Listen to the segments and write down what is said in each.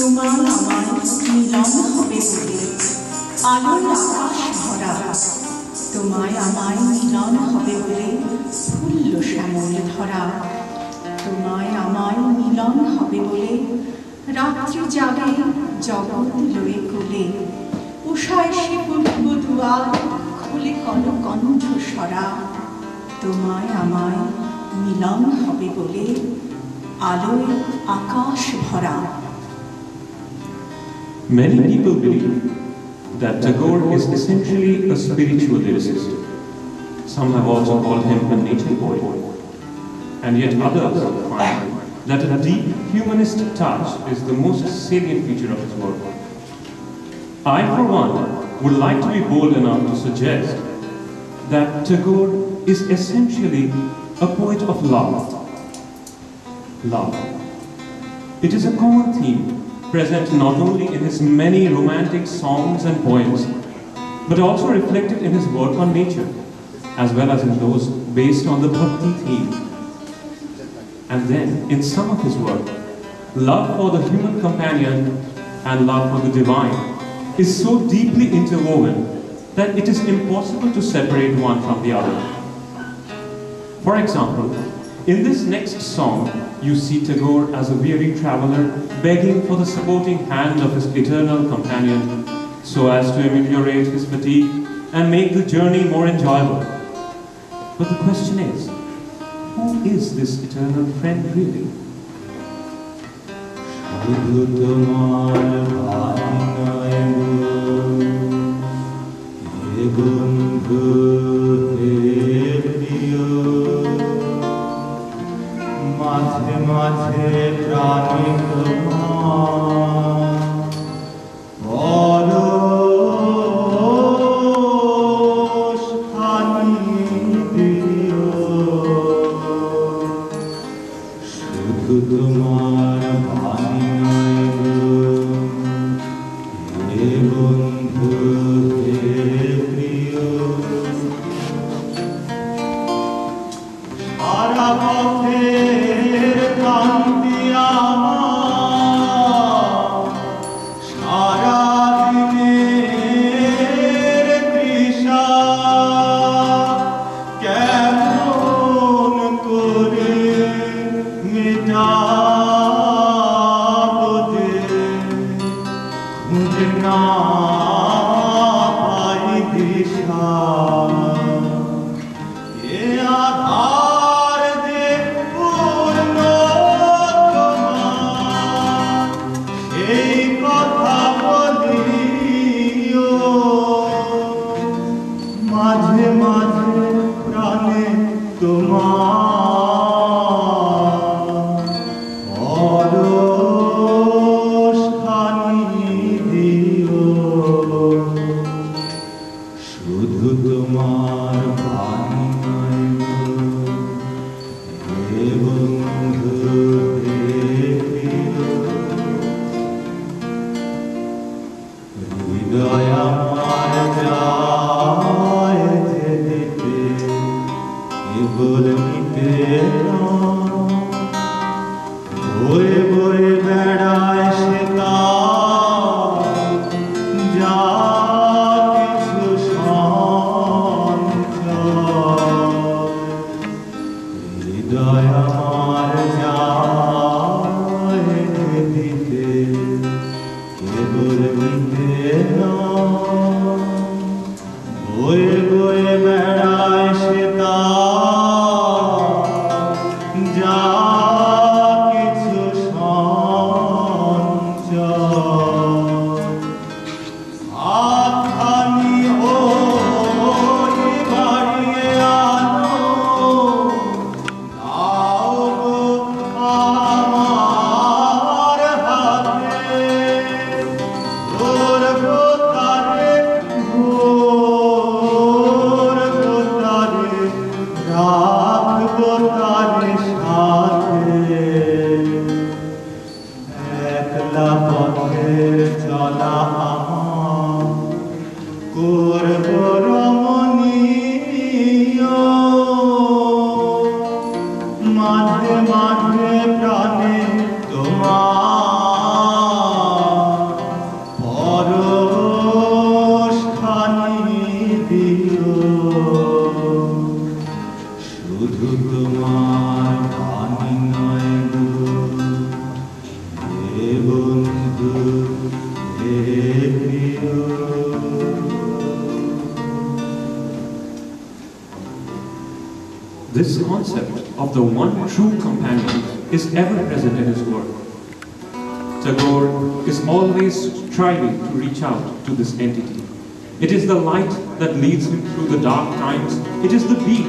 তোমার আমার মিলন হবে বলে আলোর আকাশ ভরা, তোমায় আমায় মিলন হবে বলে ফুল্ল শ্যামল ধরা, তোমায় আমায় মিলন হবে বলে রাত্রি জাগে জগৎ লয়ে কোলে, উষায় সে বলব দুয়ার খুলে কল কণ্ঠ সরা, তোমায় আমায় মিলন হবে বলে আলোয় আকাশ ভরা। Many people believe that Tagore is essentially a spiritual lyricist. Some have also called him a nature poet. And yet others find that a deep humanist touch is the most salient feature of his work. I, for one, would like to be bold enough to suggest that Tagore is essentially a poet of love. Love. It is a common theme present not only in his many romantic songs and poems, but also reflected in his work on nature, as well as in those based on the Bhakti theme. And then, in some of his work, love for the human companion and love for the divine is so deeply interwoven that it is impossible to separate one from the other. For example, in this next song, you see Tagore as a weary traveler begging for the supporting hand of his eternal companion so as to ameliorate his fatigue and make the journey more enjoyable. But the question is, who is this eternal friend really? মাঝে মাঝে প্রাণী তোমার পরশখানি দিও, শুধু তোমার বাণী নয় হে বন্ধু হে প্রিয়, সারা পথের ক্লান্তি আমার, সারা দিনের তৃষা কেমন করে মেটাবো যে খুঁজে না পাই দিশা, এ আধার যে পূর্ণ তোমার সেই কথা বলিও, মাঝে মাঝে প্রাণে তোমার পরশখানি দিও, শুধু তোমার বাণী নয় হে বন্ধু হে প্রিয়, হৃদয় আমার যায় যেতে কেবল নিতে বয়ে বয়ে বেড়ায় সে যা কিছু সঞ্চয়, হৃদয় আমার যায় দিতে কেবল নিতে বয়ে বয়ে বেড়ায় সে যা কিছু সঞ্চয়, হাতখানি ওই বাড়িয়ে আনো, দাও গো আমার হাতে, ধরবো তারে ধরবো তারে রাখবো তারে সাথে, একলা পথের চলা আমার করবো রমণীয়, মাঝে মাঝে প্রাণে তোমার this concept of the one true companion is ever present in his work. Tagore is always striving to reach out to this entity. It is the light that leads him through the dark times. It is the beat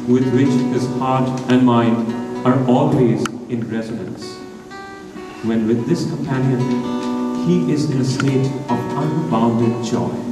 with which his heart and mind are always in resonance. When with this companion, he is in a state of unbounded joy.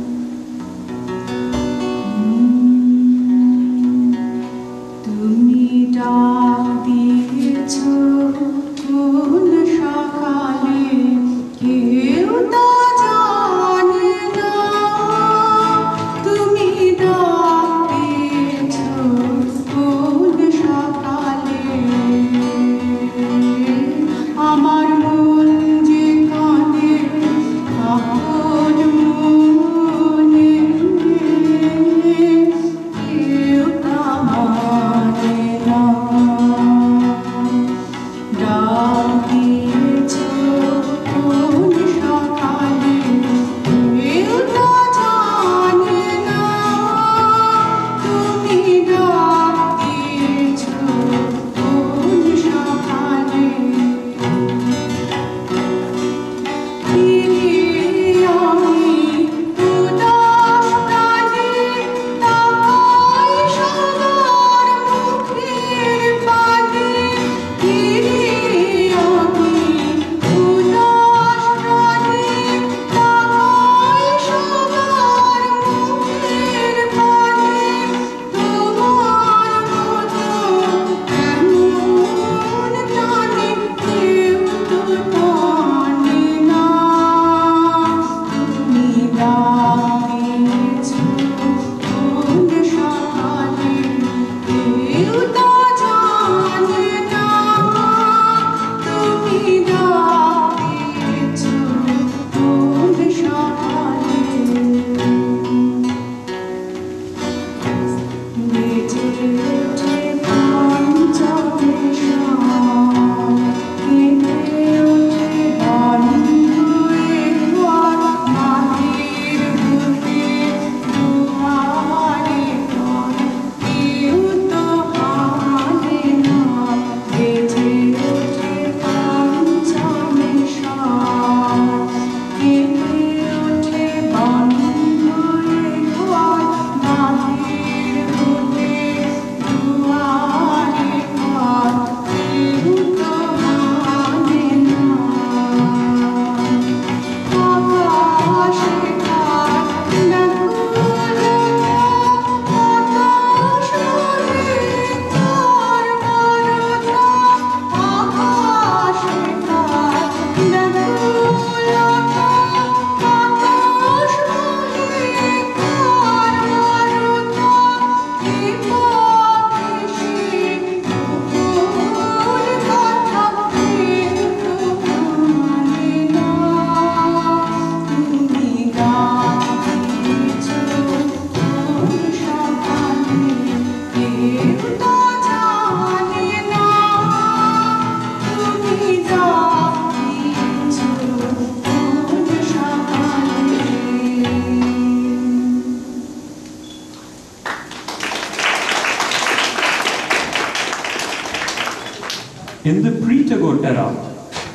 In the pre-Tagore era,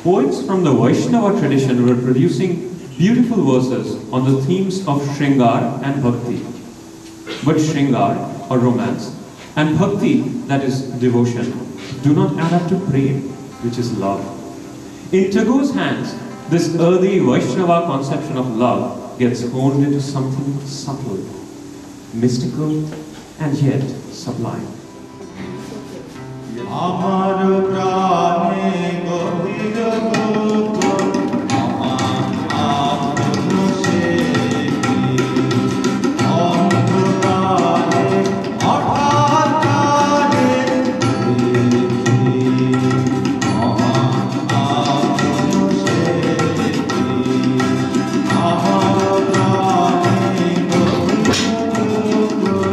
poets from the Vaishnava tradition were producing beautiful verses on the themes of Shringar and Bhakti. But Shringar, or romance, and Bhakti, that is devotion, do not add up to prem, which is love. In Tagore's hands, this earthy Vaishnava conception of love gets honed into something subtle, mystical, and yet sublime. আমার প্রাণে গভীর গোপন আমার আত্মসে অন্ধকারে হঠাৎ কালে দেখি আমার আত্মসে আমার প্রাণে গভীর গোপন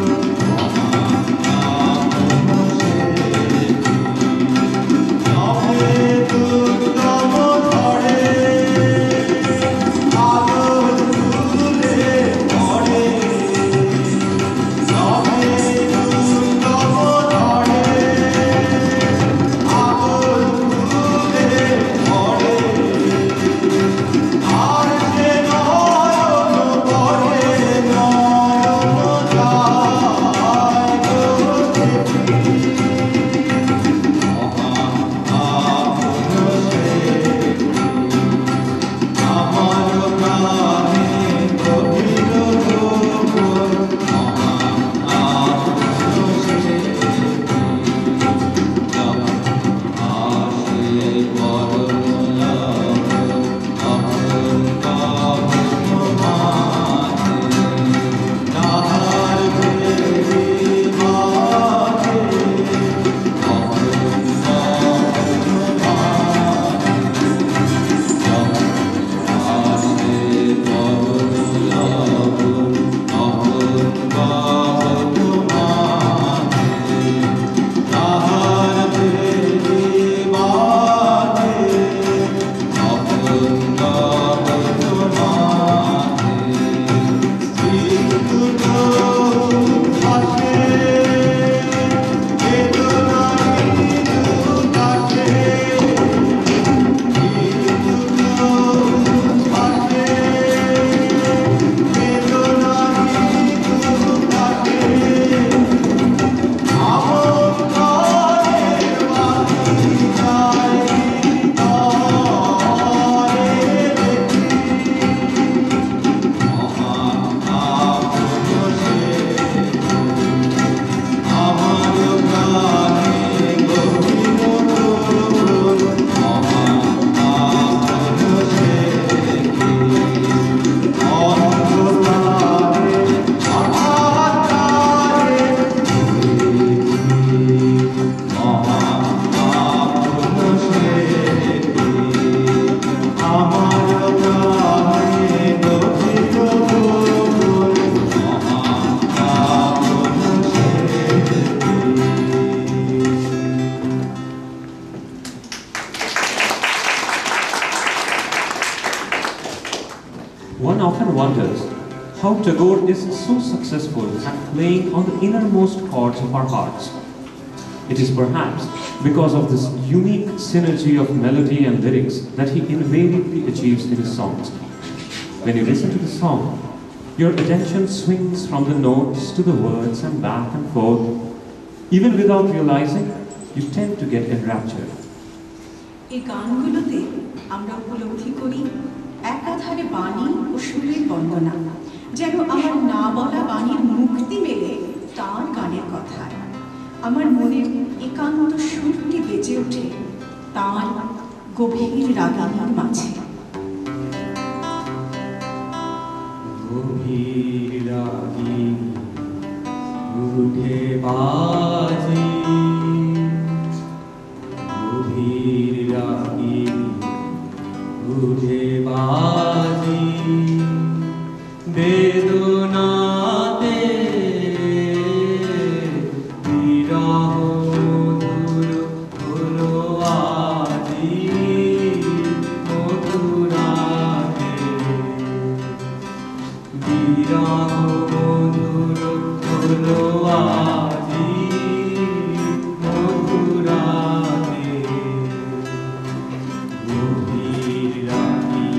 One often wonders how Tagore is so successful at playing on the innermost chords of our hearts. It is perhaps because of this unique synergy of melody and lyrics that he invariably achieves in his songs. When you listen to the song, your attention swings from the notes to the words and back and forth. Even without realizing, you tend to get enraptured. এই গানগুলোতে আমরা উপলব্ধি করি একাধারে বাণী ও সুরের বন্দনা, যেন আমার না বলা বাণীর মুক্তি মেলে তার গানের কথায়। আমার মনের একান্ত সুরটি বেজে ওঠে তার গভীর রাগানোর মাঝে। গভীর রাগী উঠে বাজি, গভীর রাগী উঠে বাজি, বেদনাতে বিরহ মধুর হলো আজি, মধুরাতে বিরহ মধুর হলো আজি, মধুরাতে গভীর রাগী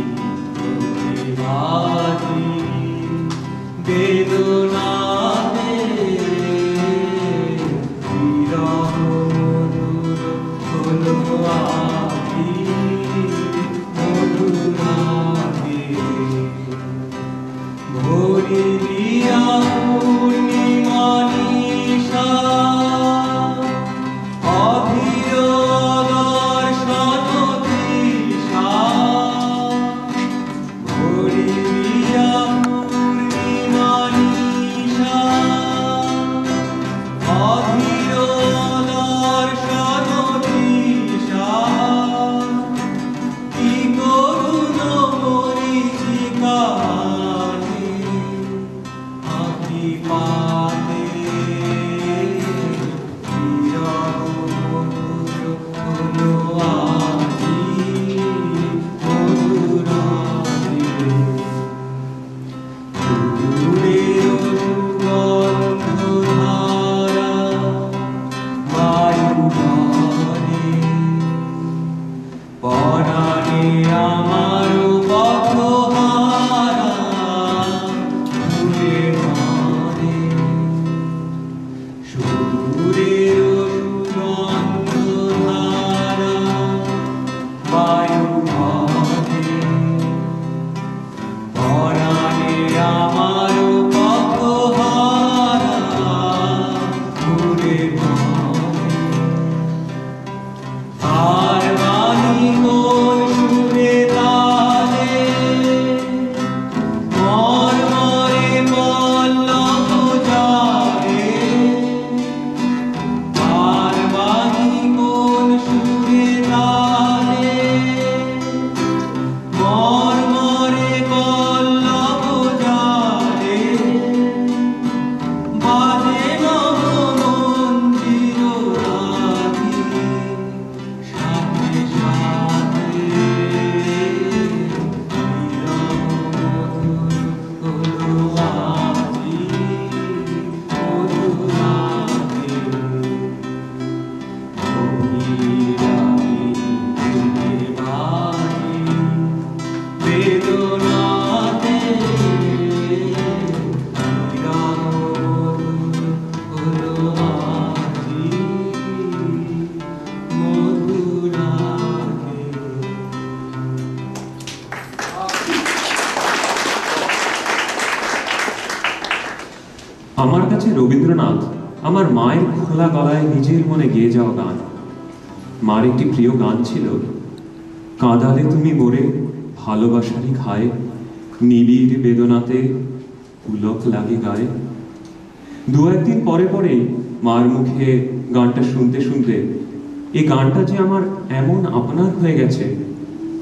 উঠে বাজি, বেদনাতে বিরহ মধুর হলো আজি, মধুরাতে ভরিয়া পূর্ণিমা নিশা, অভিরোদর সতৃষা, ভরিয়া পূর্ণিমা নিশা, অভিরোদর সতৃষা, কি করুণ মরীচিকা আঁকি পাতে, বিরহ মধুর হলো আজি, মধুরাতে দূরের সুগন্ধ ধারা বায়ু ধরে, পরাণে আমার পথহারা ঘুরে মারে, সুরের সুগন্ধ ধারা বায়ু ধরে, পরাণে আমার পথহারা ঘুরে মারে, আর বাণী কোন সুরে তালে, মর্মরে পল্লব জাগে, আর বাণী কোন সুরে তালে, মর্মরে পল্লব জাগে, বাজে নবমঞ্জির রাগী, সাথে সাথে বিরহ মধুর হলো আজি, মধুরাতে গভীর রাগী উঠে বাজি, বেদনাতে বিরহ মধুর হলো আজি, মধুরাতে। আমার কাছে রবীন্দ্রনাথ আমার মায়ের খোলা গলায় নিজের মনে গেয়ে যাওয়া গান। মার একটি প্রিয় গান ছিল, কাঁদালে তুমি মোরে ভালোবাসারই ঘায়ে, নিবিড় বেদনাতে পুলক লাগে গায়ে। দু একদিন পরে পরেই মার মুখে গানটা শুনতে শুনতে এই গানটা যে আমার এমন আপনার হয়ে গেছে,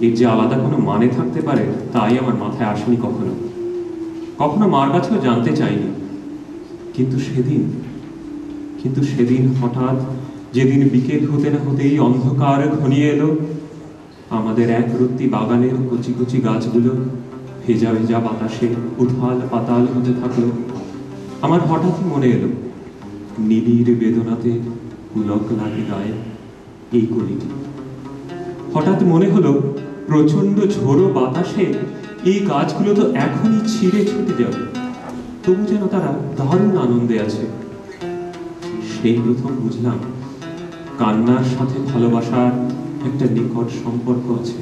এর যে আলাদা কোনো মানে থাকতে পারে তাই আমার মাথায় আসেনি কখনো। কখনো মার কাছেও জানতে চাইনি। কিন্তু সেদিন হঠাৎ, যেদিন বিকেল হতে না হতেই অন্ধকার ঘনিয়ে এলো, আমাদের এক রত্তি বাগানের কচি কচি গাছগুলো ভেজা ভেজা বাতাসে উথাল পাতাল হতে থাকলো। আমার হঠাৎই মনে এলো, নিবিড় বেদনাতে পুলক লাগে গায়ে এই কলিটি। হঠাৎ মনে হলো, প্রচন্ড ঝোড়ো বাতাসে এই গাছগুলো তো এখনই ছিঁড়ে ছুটে যাবে, তবু যেন তারা দারুণ আনন্দে আছে। সেই প্রথম বুঝলাম, কান্নার সাথে ভালোবাসার একটা নিকট সম্পর্ক আছে,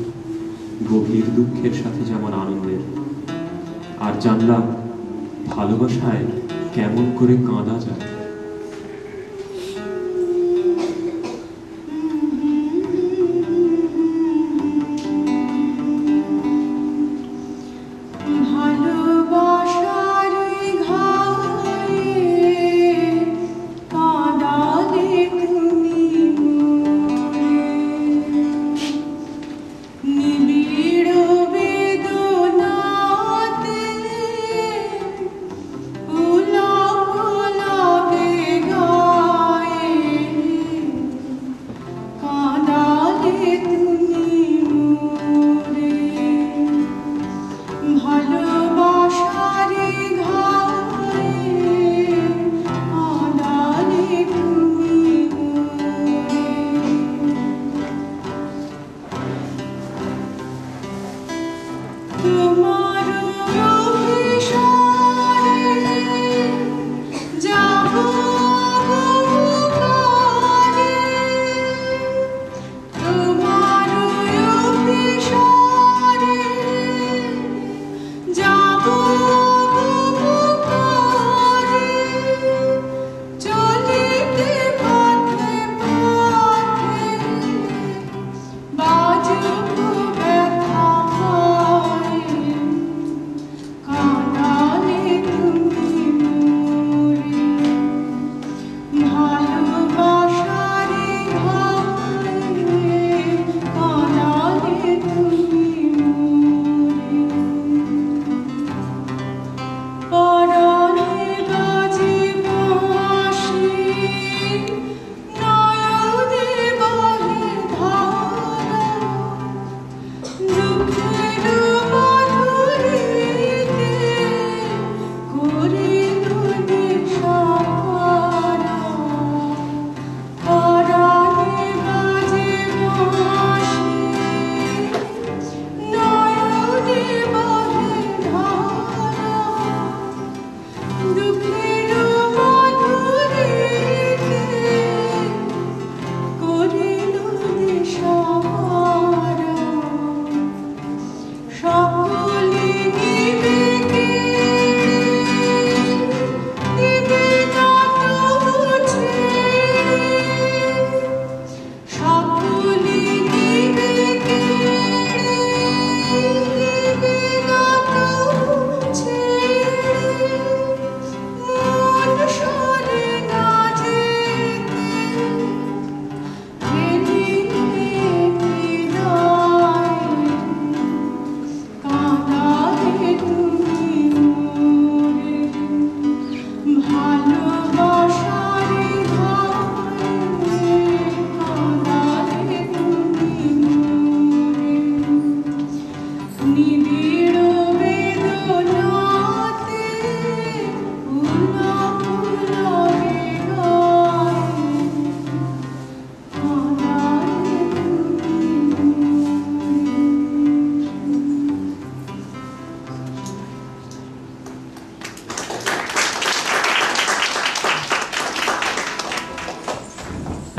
গভীর দুঃখের সাথে যেমন আনন্দের। আর জানলাম, ভালোবাসায় কেমন করে কাঁদা যায়।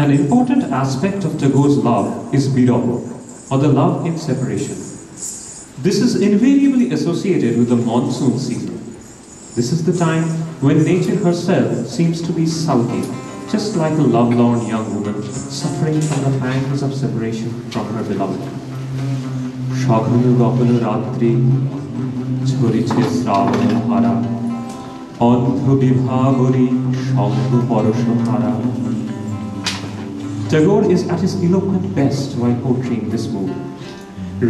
An important aspect of Tagore's love is birah, or the love in separation. This is invariably associated with the monsoon season. This is the time when nature herself seems to be sulking, just like a lovelorn young woman suffering from the pangs of separation from her beloved. Shaghanu gopanu ratri, ঝরেছে শ্রাবণ ধারা, অন্ধ বিভাবরী শঙ্খ পরশ ধারা. Tagore is at his eloquent best while portraying this mood.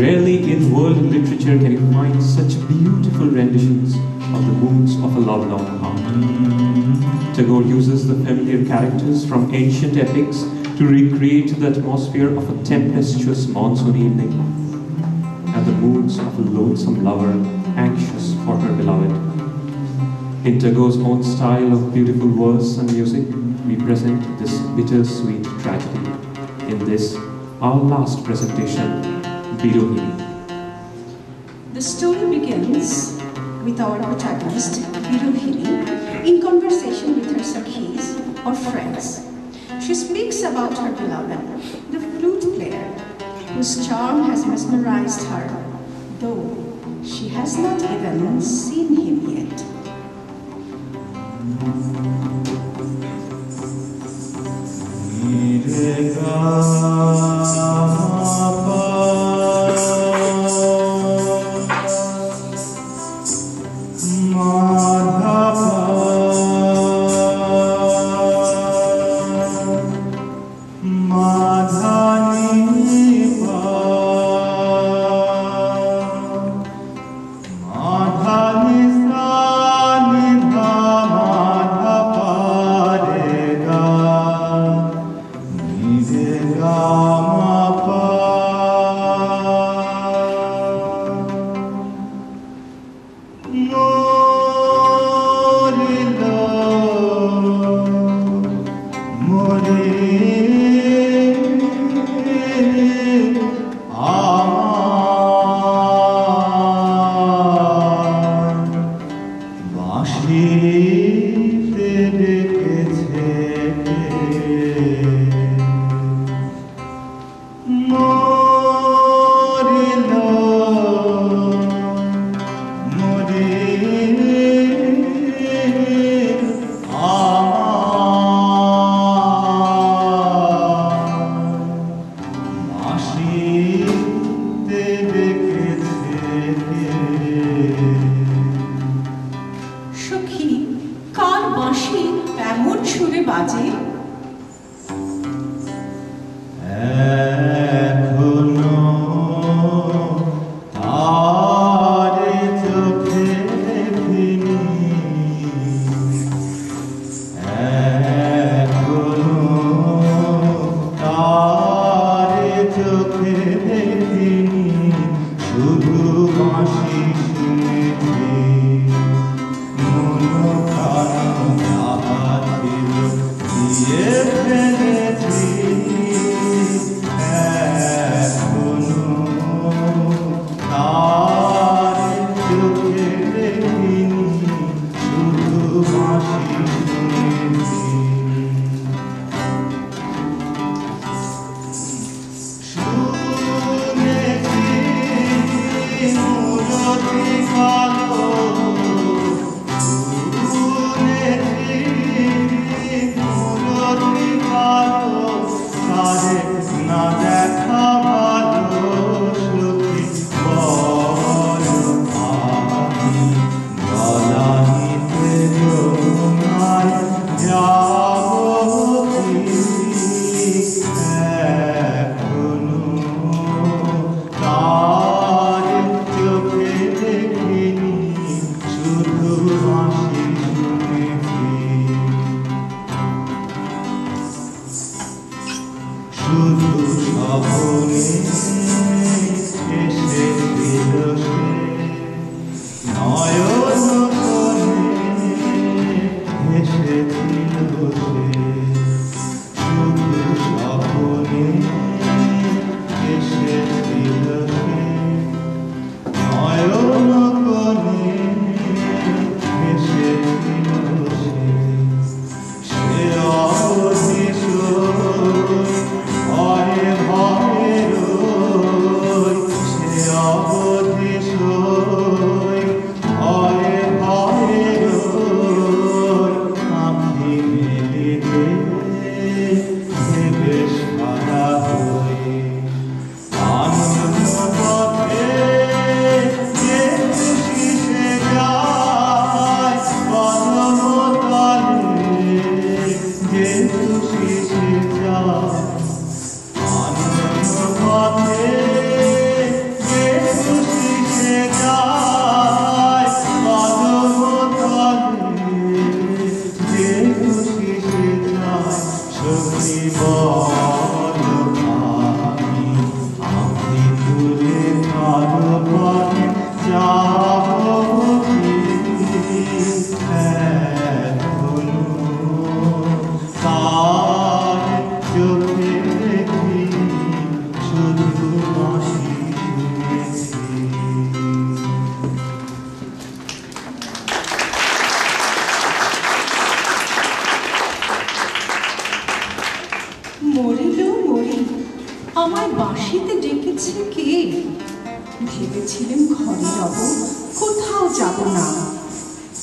Rarely in world literature can you find such beautiful renditions of the moods of a lovelorn heart. Tagore uses the familiar characters from ancient epics to recreate the atmosphere of a tempestuous monsoon evening and the moods of a lonesome lover anxious for her beloved. In Tagore's own style of beautiful verse and music, we present this bittersweet tragedy in this, our last presentation, Birohini. The story begins with our protagonist, Birohini, in conversation with her sakhis or friends. She speaks about her beloved, the flute player, whose charm has mesmerized her, though she has not even seen him yet. Oh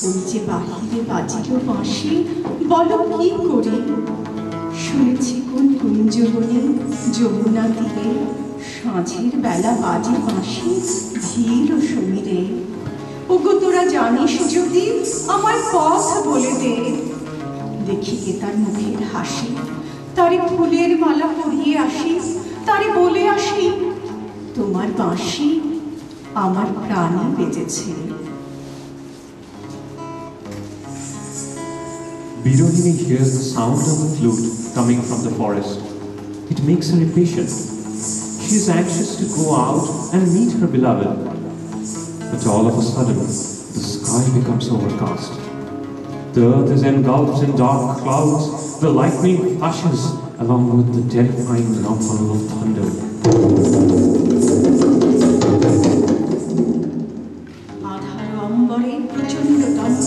ওই যে বাহিরে বাজিল বাঁশি, বলো কি করি? শুনেছি কোন কুঞ্জবনে যমুনা তীরে সাঁঝের বেলা বাজে বাঁশি ধীর ও সমীরে। ওগো তোরা জানিস যদি আমার পথ বলে দে, দেখি কে তার মুখের হাসি, তারে ফুলের মালা পরিয়ে আসি, তারে বলে আসি তোমার বাঁশি আমার প্রাণে বেজেছে। Birodhini hears the sound of a flute coming from the forest. It makes her impatient. She is anxious to go out and meet her beloved. But all of a sudden, the sky becomes overcast. The earth is engulfed in dark clouds. The lightning flashes along with the terrifying rumble of thunder. আধার অম্বরে প্রচণ্ড দণ্ড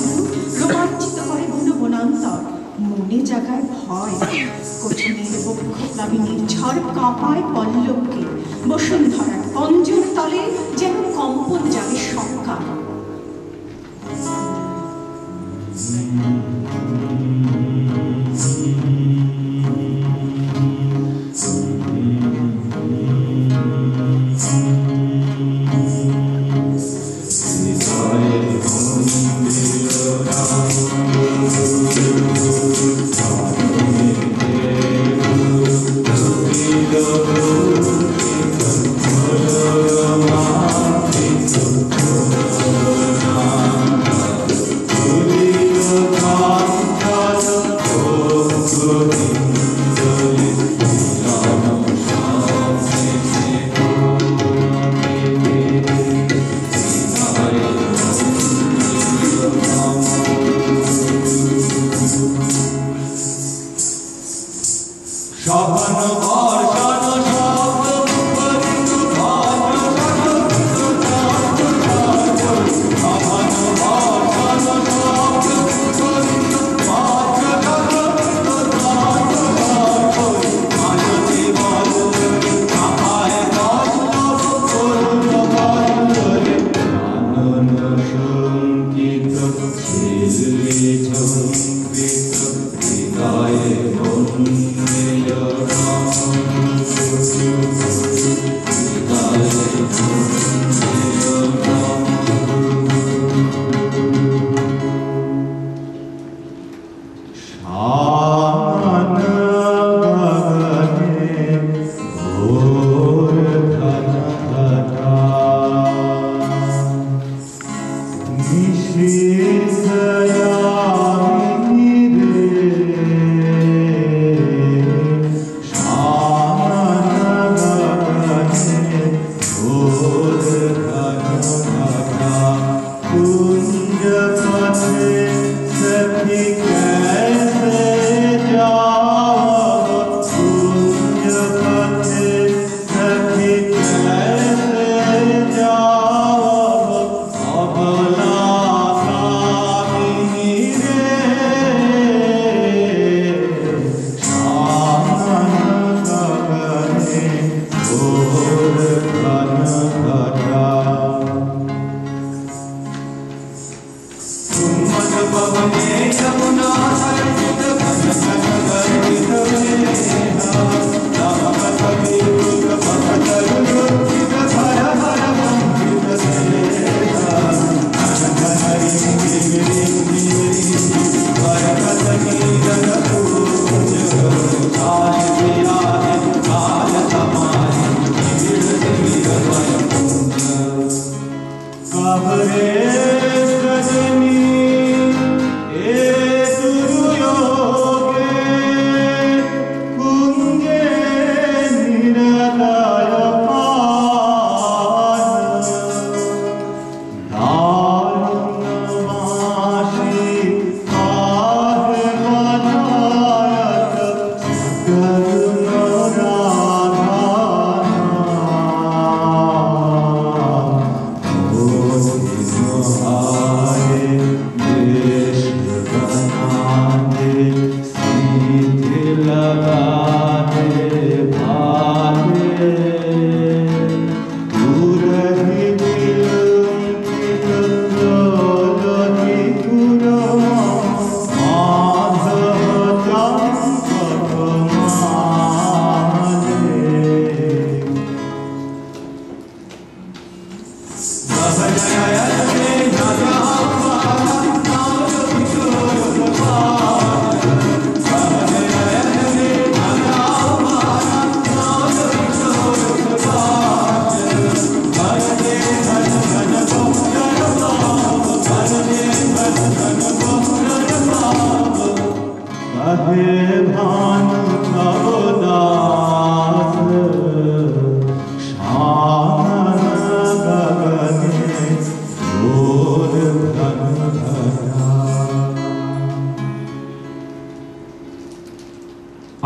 রোমাঞ্চিত করে বনবনান্তর, মনে জাগায় ভয়। কঠিনের বক্ষ প্লাবিনীর ঝড় কাঁপায় পল্লবকে, বসুন্ধরার পঞ্জর তলে যেন কম্পন জাগে শঙ্কা। Kunge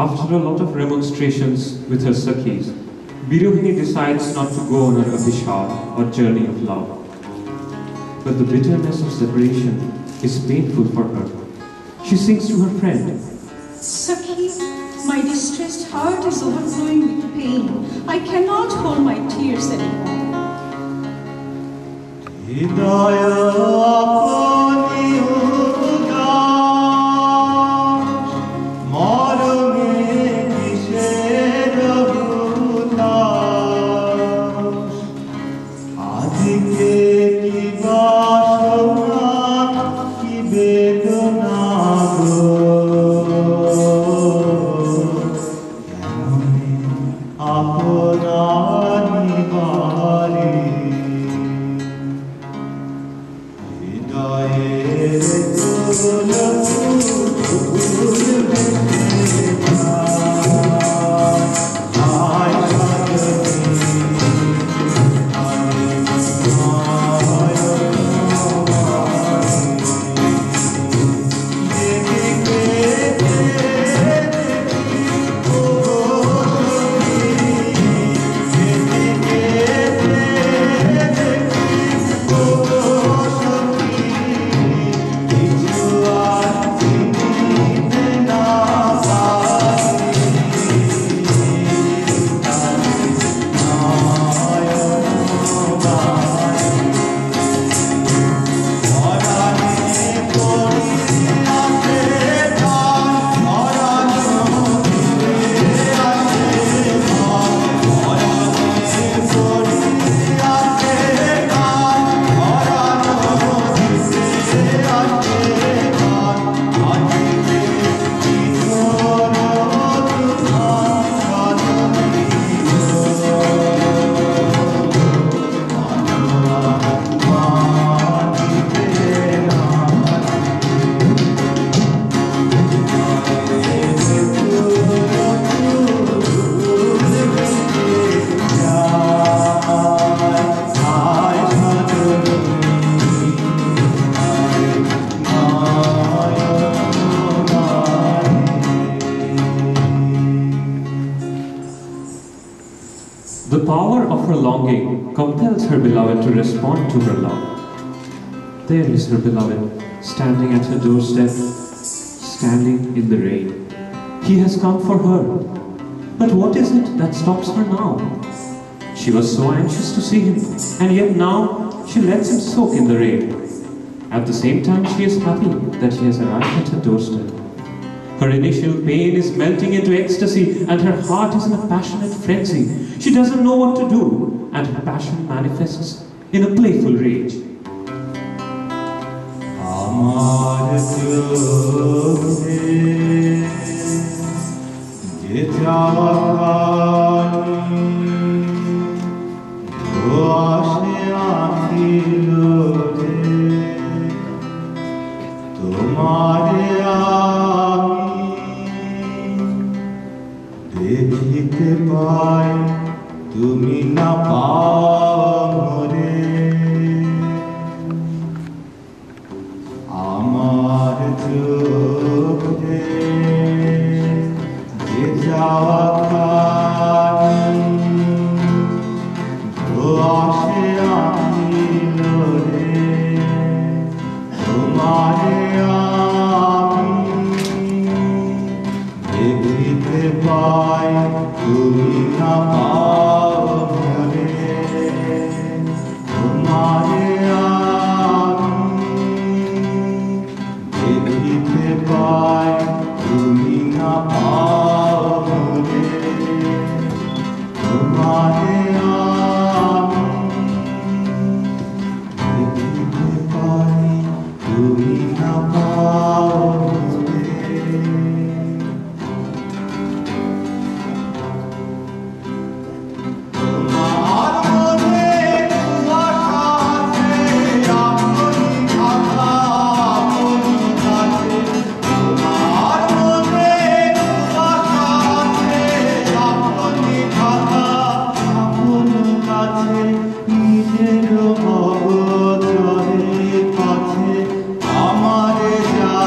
After a lot of remonstrations with her Sakhis, Birohini decides not to go on her abhishar or journey of love. But the bitterness of separation is painful for her. She sings to her friend, Sakhi, my distressed heart is overflowing with pain. I cannot hold my tears anymore. হৃদয় আপনি উদাস, মরমে কিসের হুতাশ? আজকে কি বাসনা, কি বেদনা গো, কেমনে আপনার নিবারে হৃদয়ের The power of her longing compels her beloved to respond to her love. There is her beloved, standing at her doorstep, standing in the rain. He has come for her. But what is it that stops her now? She was so anxious to see him, and yet now she lets him soak in the rain. At the same time, she is happy that he has arrived at her doorstep. Her initial pain is melting into ecstasy, and her heart is in a passionate frenzy. She doesn't know what to do, and her passion manifests in a playful rage. আমার চোখে যে চাওয়াখানি আসে আখিল রে, তোমারে আমি দেখিতে পাই, তুমি না পাও রে। আমার চোখে যে চাওয়াখানি আসে আখিল রে, তোমারে আমি দেখিতে পাই, তুমি না পাও রে। তোমারে আমি দেখিতে পাই, তুমি না পাও রে। তোমারে আমি দেখিতে পাই, তুমি না পাও রে। তোমার মনে কুয়াশা আছে, আপনি থাকা আপনি কাছে। তোমার মনে কুয়াশা আছে, আপনি থাকা আপনি কাছে। নিজের অগোচরে কাছে আমারে যা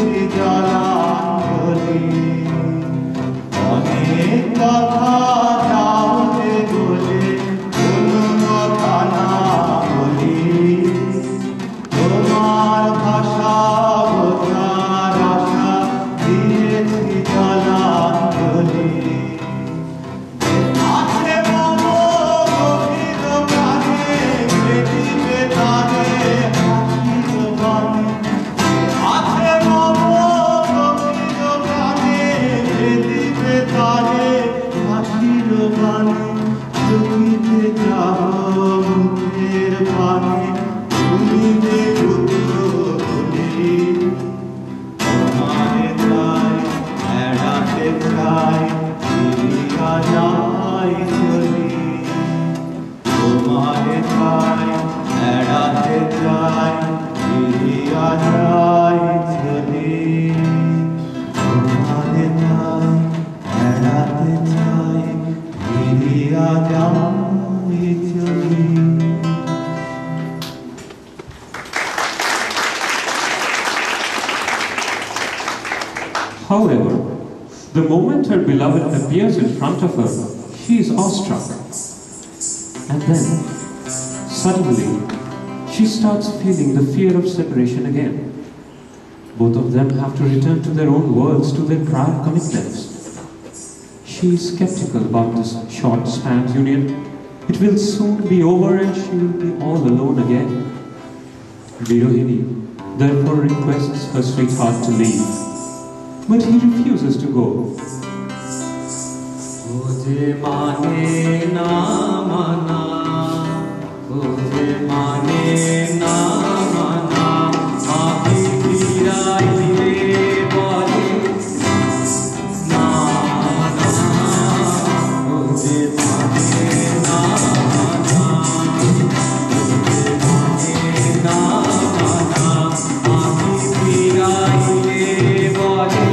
দিয়েছি জলাঞ্জলি অনেক কথা যাওতে বলে কোনো কথা না বলি তোমার ভাষা বোঝার আশা দিয়েছি জলাঞ্জলি আছে মম গভীর প্রাণে পৃথিবী তারে হাসির বাণী আছে মম গভীর প্রাণে পৃথিবী তারে হাসির বাণী চোখিতে যাব মুখের পানে তুমি যে পুত্র বলি তোমারে চাই এড়াতে চাই ফিরিয়া যাই চলি তোমারে চাই এড়াতে চাই ফিরিয়া যাই চলি তোমারে চাই এড়াতে চাই ফিরিয়া যাই চলি However, the moment her beloved appears in front of her, she is awestruck. And then, suddenly, she starts feeling the fear of separation again. Both of them have to return to their own worlds, to their prior commitments. She is skeptical about this short-spanned union. It will soon be over and she will be all alone again. Virohini therefore requests her sweetheart to leave. But he refuses to go. Ojhe mane na mana, ojhe mane na mana, aaphi firaile bole na na. Ojhe mane na mana, ojhe mane na mana, aaphi firaile bole.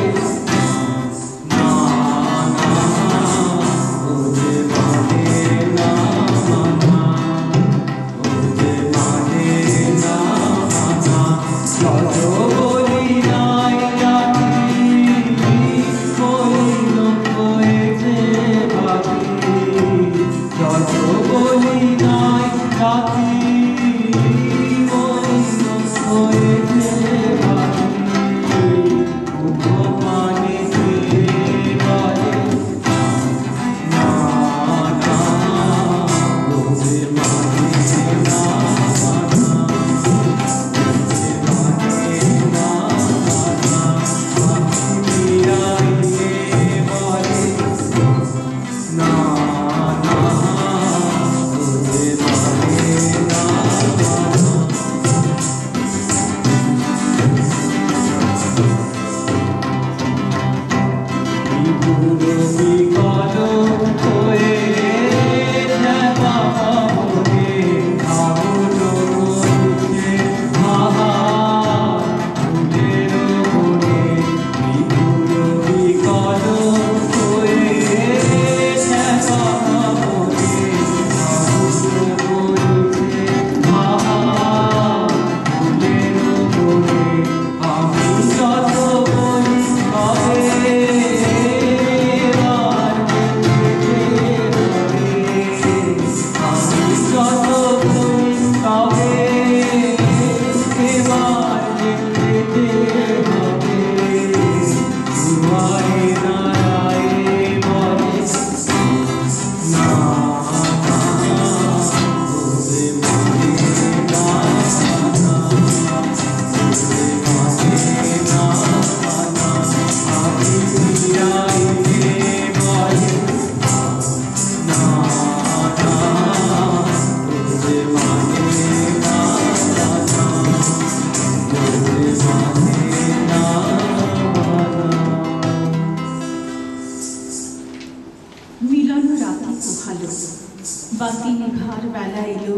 বাতি never বেলা এলো,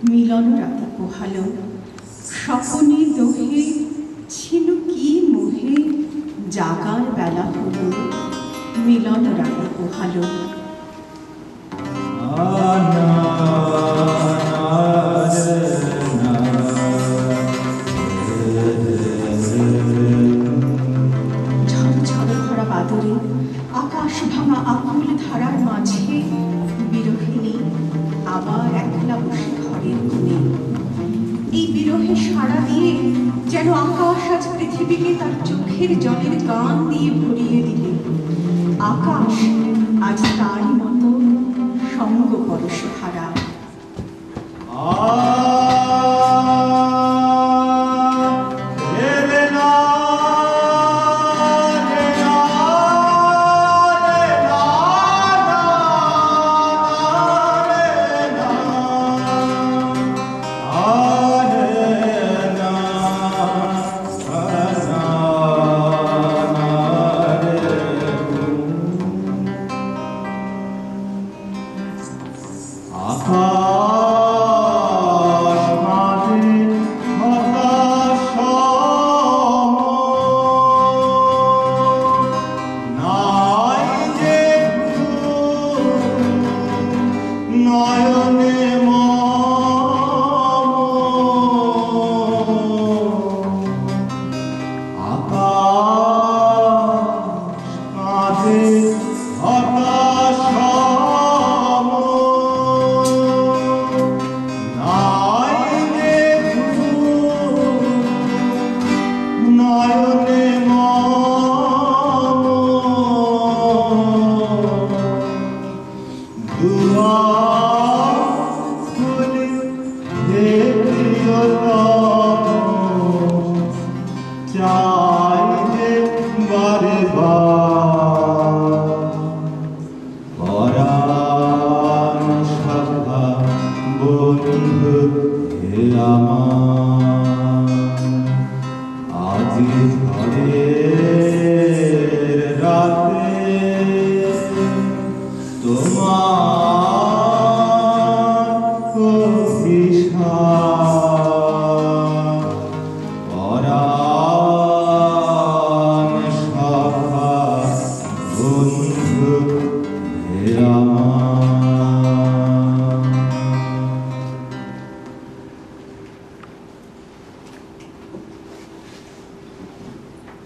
মিলন রাতে পোহালো, স্বপনে দোহে ছিল কি মোহে, জাগার বেলা হলো, মিলন রাতে পোহালো। আকাশ ভাঙা আকুল ধারার মাঝে বিরহিণী আবার একলা বসে ঘরের কোণে। এই বিরহে সাড়া দিয়ে যেন আকাশ আজ পৃথিবীকে তার চোখের জলের গান দিয়ে ভরিয়ে দিলে। আকাশ আজ তারই মতো সঙ্গ পরশে হারা।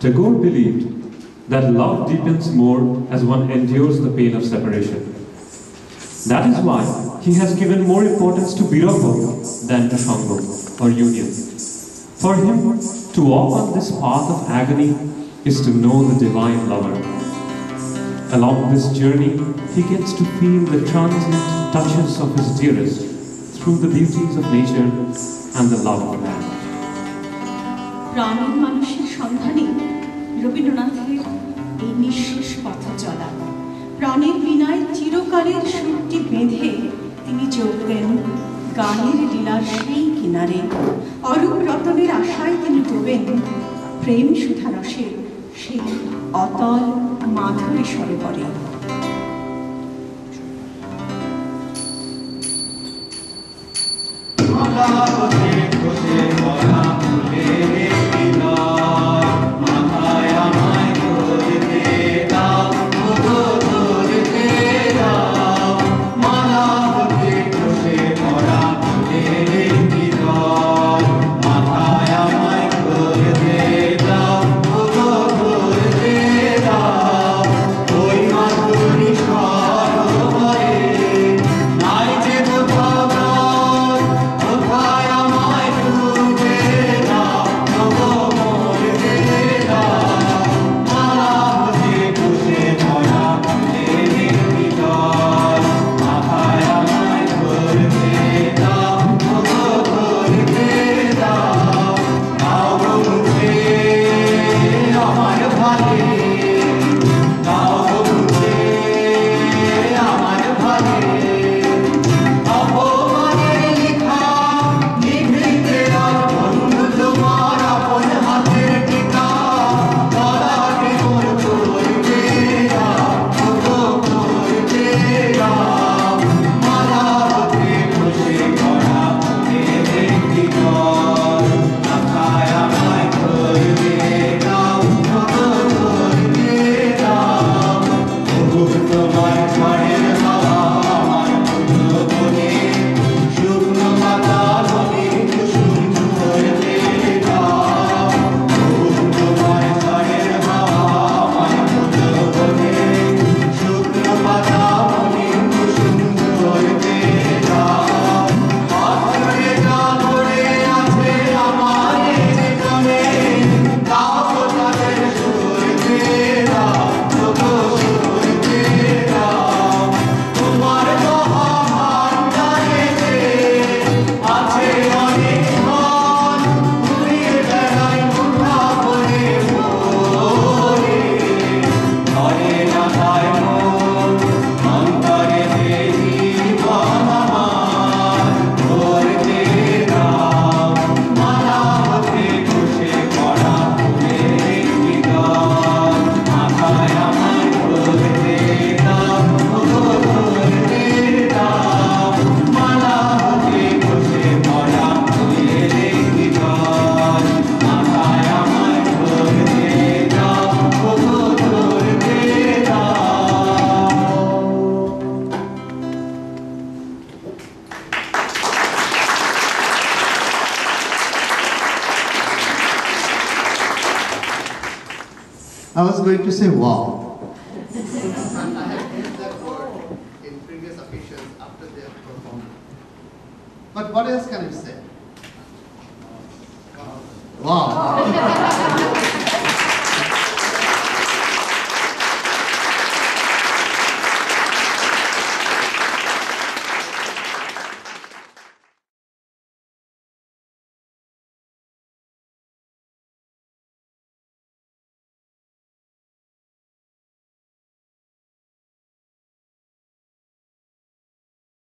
Tagore believed that love deepens more as one endures the pain of separation. That is why he has given more importance to Viraha than to Sangha or union. For him, to walk on this path of agony is to know the divine lover. Along this journey, he gets to feel the transient touches of his dearest through the beauties of nature and the love of man. প্রাণের মানুষের সন্ধানে রবীন্দ্রনাথের এই নিঃশেষ পথ চলা। প্রাণের বিনায় চিরকালের সুরটি বেঁধে তিনি যোগ দেন গানের লীলার সেই কিনারে। অরূপ রতনের আশায় তিনি ডোবেন প্রেম সুধারসের সেই অতল মাধুরী সরোবরে। কোথায় আমার I was going to say wow. I have used that word in previous occasions after they have performed. But what else can you say? Wow.